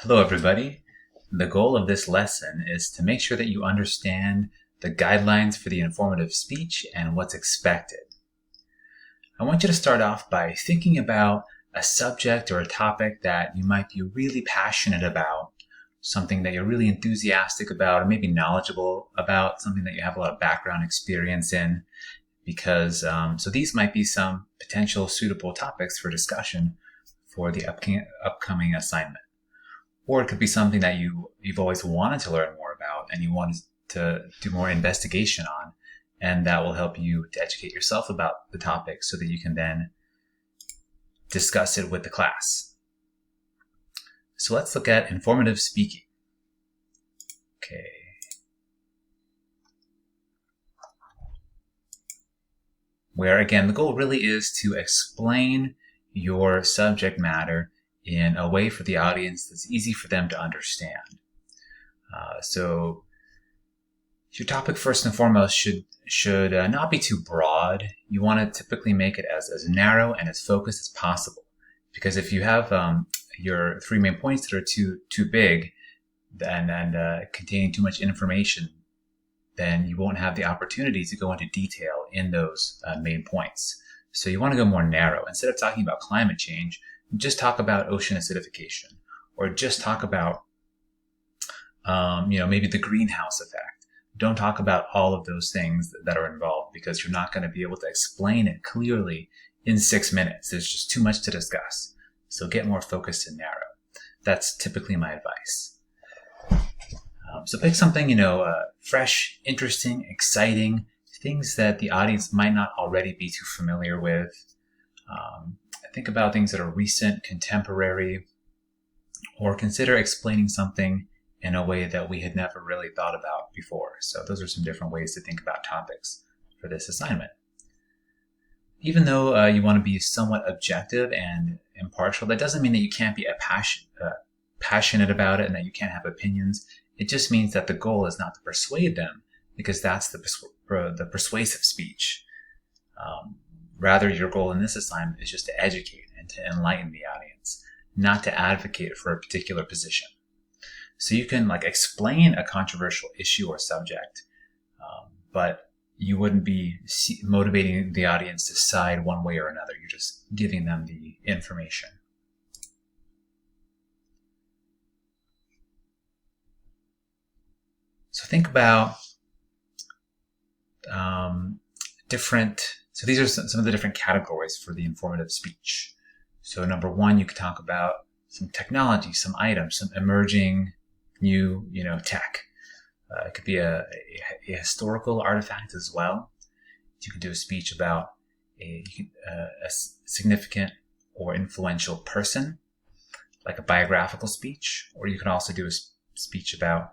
Hello, everybody. The goal of this lesson is to make sure that you understand the guidelines for the informative speech and what's expected. I want you to start off by thinking about a subject or a topic that you might be really passionate about, something that you're really enthusiastic about, or maybe knowledgeable about, something that you have a lot of background experience in, because so these might be some potential suitable topics for discussion for the upcoming assignment. Or it could be something that you've always wanted to learn more about and you want to do more investigation on, and that will help you to educate yourself about the topic so that you can then discuss it with the class. So let's look at informative speaking. Okay. Where again, the goal really is to explain your subject matter in a way for the audience that's easy for them to understand. So your topic first and foremost should not be too broad. You want to typically make it as narrow and as focused as possible, because if you have your three main points that are too big and containing too much information, then you won't have the opportunity to go into detail in those main points. So you want to go more narrow. Instead of talking about climate change, just talk about ocean acidification, or just talk about, maybe the greenhouse effect. Don't talk about all of those things that are involved, because you're not going to be able to explain it clearly in 6 minutes. There's just too much to discuss. So get more focused and narrow. That's typically my advice. So pick something, fresh, interesting, exciting, things that the audience might not already be too familiar with. Think about things that are recent, contemporary, or consider explaining something in a way that we had never really thought about before. So those are some different ways to think about topics for this assignment. Even though you want to be somewhat objective and impartial, that doesn't mean that you can't be passionate about it and that you can't have opinions. It just means that the goal is not to persuade them, because that's the persuasive speech. Rather, your goal in this assignment is just to educate and to enlighten the audience, not to advocate for a particular position. So you can explain a controversial issue or subject, but you wouldn't be motivating the audience to side one way or another. You're just giving them the information. So think about so these are some of the different categories for the informative speech. So number one, you could talk about some technology, some items, some emerging new, tech. It could be a historical artifact as well. You could do a speech about a significant or influential person, like a biographical speech, or you can also do a speech about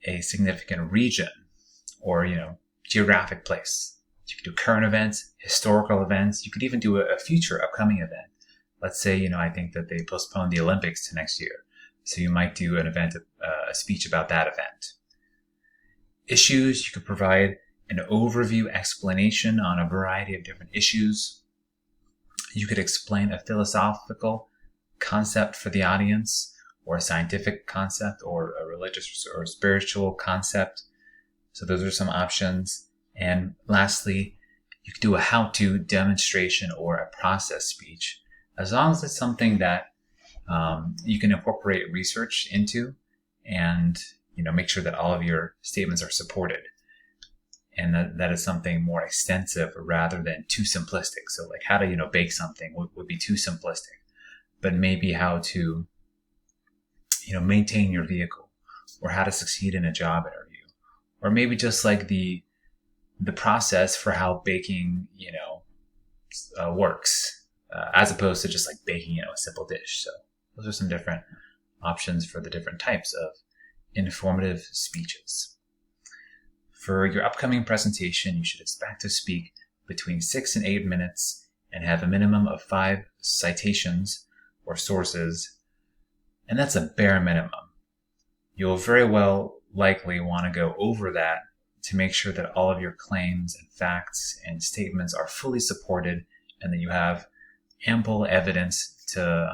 a significant region or, geographic place. You could do current events, historical events. You could even do a future upcoming event. Let's say, I think that they postponed the Olympics to next year. So you might do an event, a speech about that event. Issues, you could provide an overview explanation on a variety of different issues. You could explain a philosophical concept for the audience, or a scientific concept, or a religious or spiritual concept. So those are some options. And lastly, you could do a how-to demonstration or a process speech, as long as it's something that you can incorporate research into and, make sure that all of your statements are supported. And that is something more extensive rather than too simplistic. So how to, bake something would be too simplistic, but maybe how to, maintain your vehicle, or how to succeed in a job interview, or maybe just the process for how baking, works, as opposed to just baking, a simple dish. So those are some different options for the different types of informative speeches. For your upcoming presentation, you should expect to speak between 6 and 8 minutes and have a minimum of 5 citations or sources. And that's a bare minimum. You'll very well likely want to go over that to make sure that all of your claims and facts and statements are fully supported, and that you have ample evidence to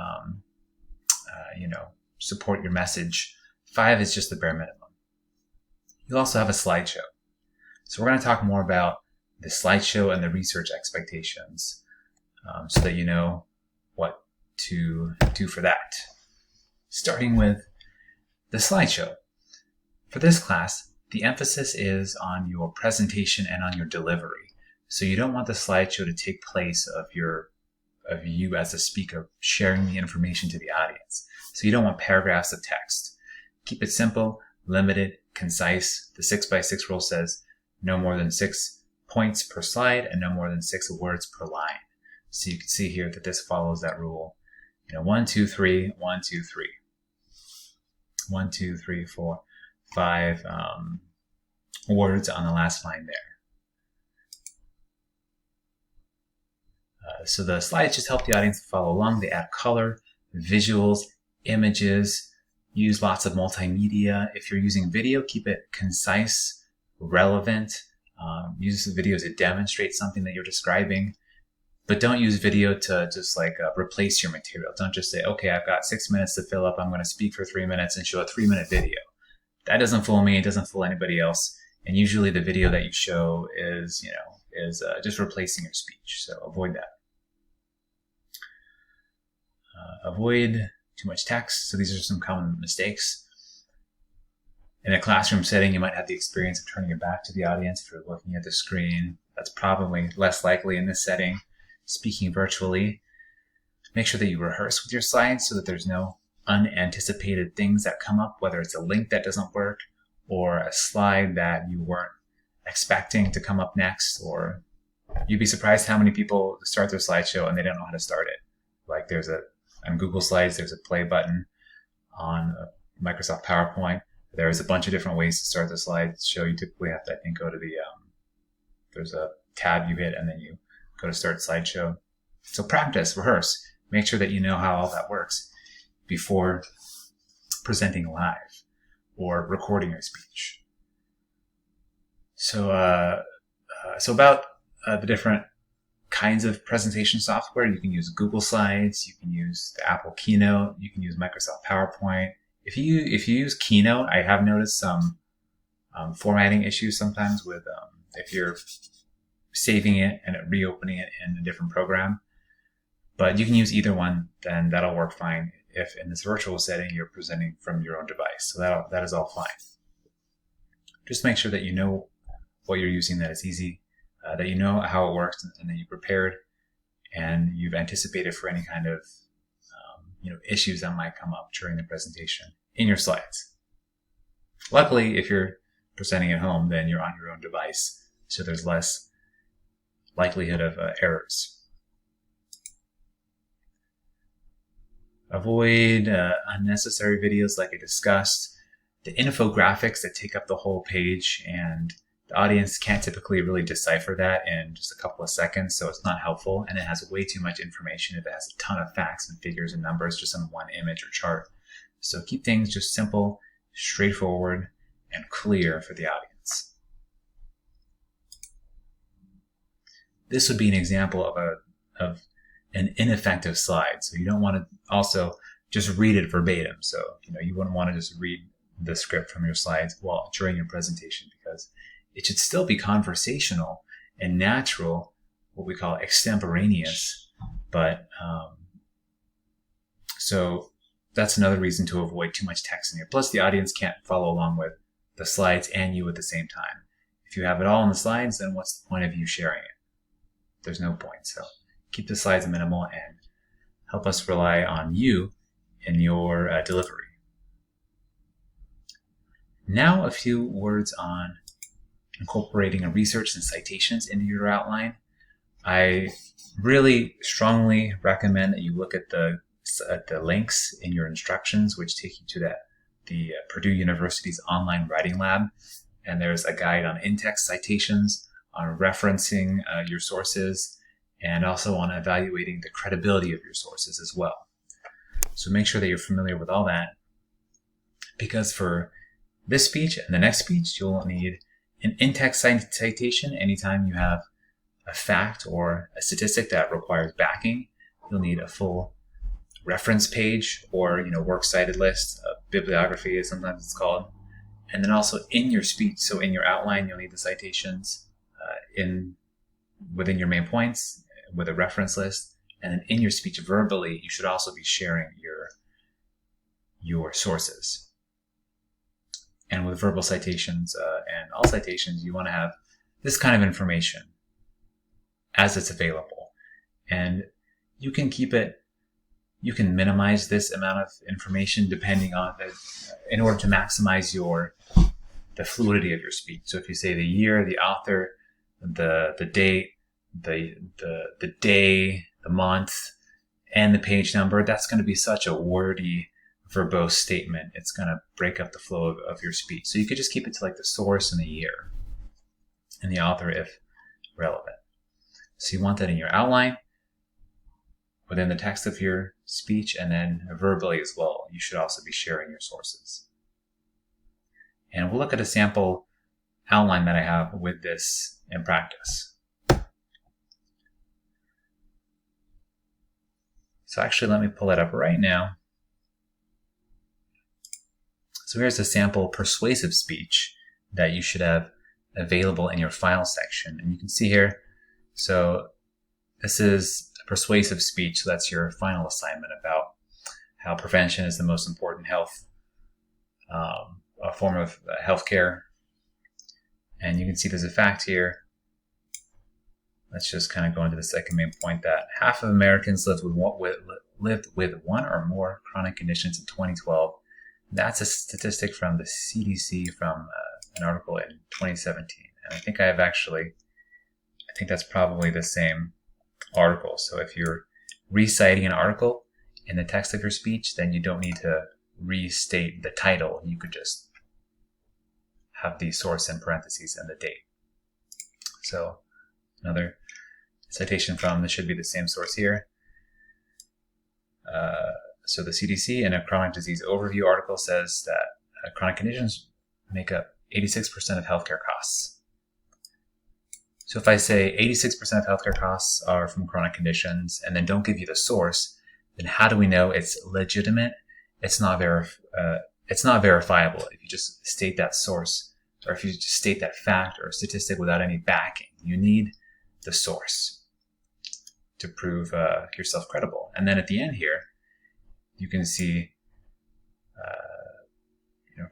support your message. 5 is just the bare minimum. You'll also have a slideshow. So we're going to talk more about the slideshow and the research expectations so that you know what to do for that. Starting with the slideshow. For this class, the emphasis is on your presentation and on your delivery. So you don't want the slideshow to take place of you as a speaker sharing the information to the audience. So you don't want paragraphs of text. Keep it simple, limited, concise. The 6x6 rule says no more than 6 points per slide and no more than 6 words per line. So you can see here that this follows that rule. 1, 2, 3, 1, 2, 3. 1, 2, 3, 4, 5 words on the last line there. So the slides just help the audience follow along. They add color, visuals, images, use lots of multimedia. If you're using video, keep it concise, relevant. Use the video to demonstrate something that you're describing. But don't use video to just replace your material. Don't just say, okay, I've got 6 minutes to fill up. I'm going to speak for 3 minutes and show a 3-minute video. That doesn't fool me. It doesn't fool anybody else. And usually the video that you show is just replacing your speech. So avoid that. Avoid too much text. So these are some common mistakes. In a classroom setting, you might have the experience of turning your back to the audience if you're looking at the screen. That's probably less likely in this setting. Speaking virtually, make sure that you rehearse with your slides so that there's no unanticipated things that come up, whether it's a link that doesn't work or a slide that you weren't expecting to come up next, or you'd be surprised how many people start their slideshow and they don't know how to start it. Like on Google Slides, there's a play button. On Microsoft PowerPoint, there's a bunch of different ways to start the slideshow. You typically have to, go to there's a tab you hit and then you go to start slideshow. So practice, rehearse, make sure that you know how all that works before presenting live or recording your speech. So about the different kinds of presentation software, you can use Google Slides, you can use the Apple Keynote, you can use Microsoft PowerPoint. If you use Keynote, I have noticed some formatting issues sometimes with if you're saving it and reopening it in a different program. But you can use either one, then that'll work fine if in this virtual setting you're presenting from your own device. So that is all fine. Just make sure that you know what you're using, that it's easy, that you know how it works, and that you prepared and you've anticipated for any kind of issues that might come up during the presentation in your slides. Luckily, if you're presenting at home, then you're on your own device, so there's less likelihood of errors. Avoid unnecessary videos like I discussed. The infographics that take up the whole page, and the audience can't typically really decipher that in just a couple of seconds, so it's not helpful, and it has way too much information if it has a ton of facts and figures and numbers just on one image or chart. So keep things just simple, straightforward, and clear for the audience. This would be an example of an ineffective slide. So you don't want to also just read it verbatim. So you wouldn't want to just read the script from your slides during your presentation, because it should still be conversational and natural, what we call extemporaneous. But so that's another reason to avoid too much text in here. Plus, the audience can't follow along with the slides and you at the same time. If you have it all in the slides, then what's the point of you sharing it? There's no point. So keep the slides minimal and help us rely on you in your delivery. Now a few words on incorporating research and citations into your outline. I really strongly recommend that you look at the links in your instructions, which take you to the Purdue University's online writing lab. And there's a guide on in-text citations, on referencing your sources, and also on evaluating the credibility of your sources as well. So make sure that you're familiar with all that, because for this speech and the next speech, you'll need an in-text citation anytime you have a fact or a statistic that requires backing. You'll need a full reference page, or works cited list, bibliography is sometimes it's called. And then also in your speech, so in your outline, you'll need the citations within your main points with a reference list. And then in your speech verbally, you should also be sharing your sources. And with verbal citations and all citations, you want to have this kind of information as it's available. And you can minimize this amount of information depending on in order to maximize the fluidity of your speech. So if you say the year, the author, the date, the day, the month, and the page number, that's going to be such a wordy, verbose statement. It's going to break up the flow of your speech. So you could just keep it to like the source and the year and the author if relevant. So you want that in your outline, within the text of your speech, and then verbally as well. You should also be sharing your sources. And we'll look at a sample outline that I have with this in practice. So actually, let me pull it up right now. So here's a sample persuasive speech that you should have available in your file section. And you can see here, so this is a persuasive speech. So that's your final assignment about how prevention is the most important a form of healthcare. And you can see there's a fact here. Let's just kind of go into the second main point, that half of Americans lived with one or more chronic conditions in 2012. That's a statistic from the CDC from an article in 2017. And I think that's probably the same article. So if you're reciting an article in the text of your speech, then you don't need to restate the title. You could just have the source in parentheses and the date. So another citation from, this should be the same source here. So the CDC in a chronic disease overview article says that chronic conditions make up 86% of healthcare costs. So if I say 86% of healthcare costs are from chronic conditions and then don't give you the source, then how do we know it's legitimate? It's not verifiable if you just state that source, or if you just state that fact or statistic without any backing. You need the source to prove yourself credible. And then at the end here, you can see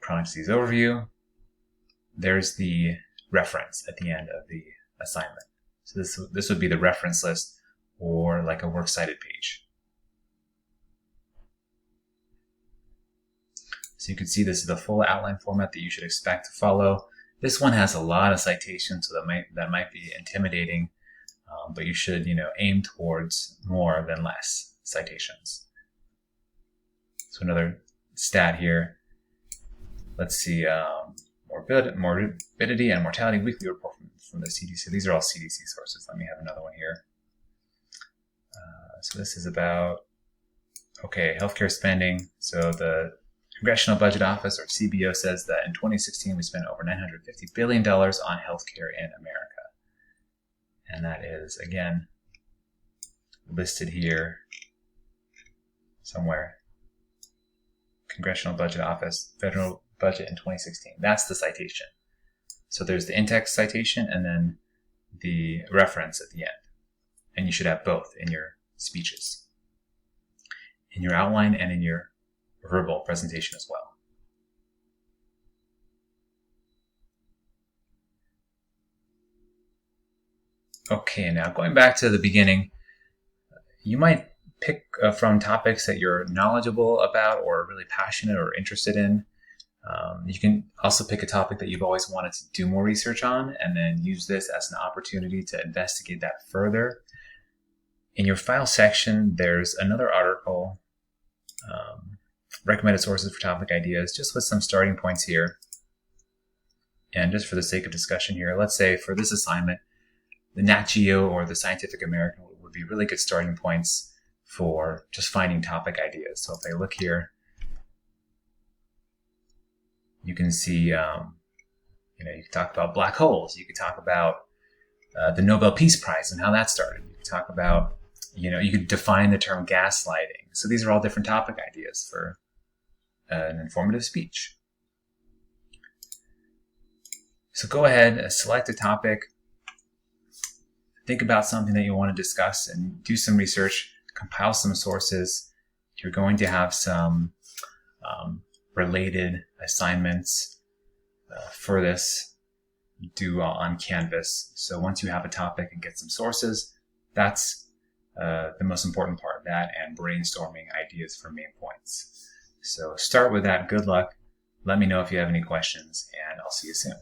chronic disease overview. There's the reference at the end of the assignment. So this would be the reference list, or like a works cited page. So you can see this is the full outline format that you should expect to follow. This one has a lot of citations, so that might be intimidating, but you should aim towards more than less citations. So another stat here. Let's see, morbidity and mortality weekly report from the CDC. These are all CDC sources. Let me have another one here. So this is about, healthcare spending. So the Congressional Budget Office, or CBO, says that in 2016 we spent over $950 billion on healthcare in America. And that is, again, listed here somewhere. Congressional Budget Office, federal budget in 2016. That's the citation. So there's the in-text citation and then the reference at the end. And you should have both in your speeches, in your outline and in your verbal presentation as well. Okay, now going back to the beginning, you might pick from topics that you're knowledgeable about or really passionate or interested in. You can also pick a topic that you've always wanted to do more research on and then use this as an opportunity to investigate that further. In your file section, there's another article, recommended sources for topic ideas, just with some starting points here. And just for the sake of discussion here, let's say for this assignment, the Nat Geo or the Scientific American would be really good starting points for just finding topic ideas. So if I look here, you can see, you can talk about black holes. You could talk about the Nobel Peace Prize and how that started. You could talk about You could define the term gaslighting. So these are all different topic ideas for an informative speech. So go ahead, select a topic, think about something that you want to discuss, and do some research, compile some sources. You're going to have some related assignments for this due on Canvas. So once you have a topic and get some sources, that's the most important part of that, and brainstorming ideas for main points. So start with that. Good luck. Let me know if you have any questions, and I'll see you soon.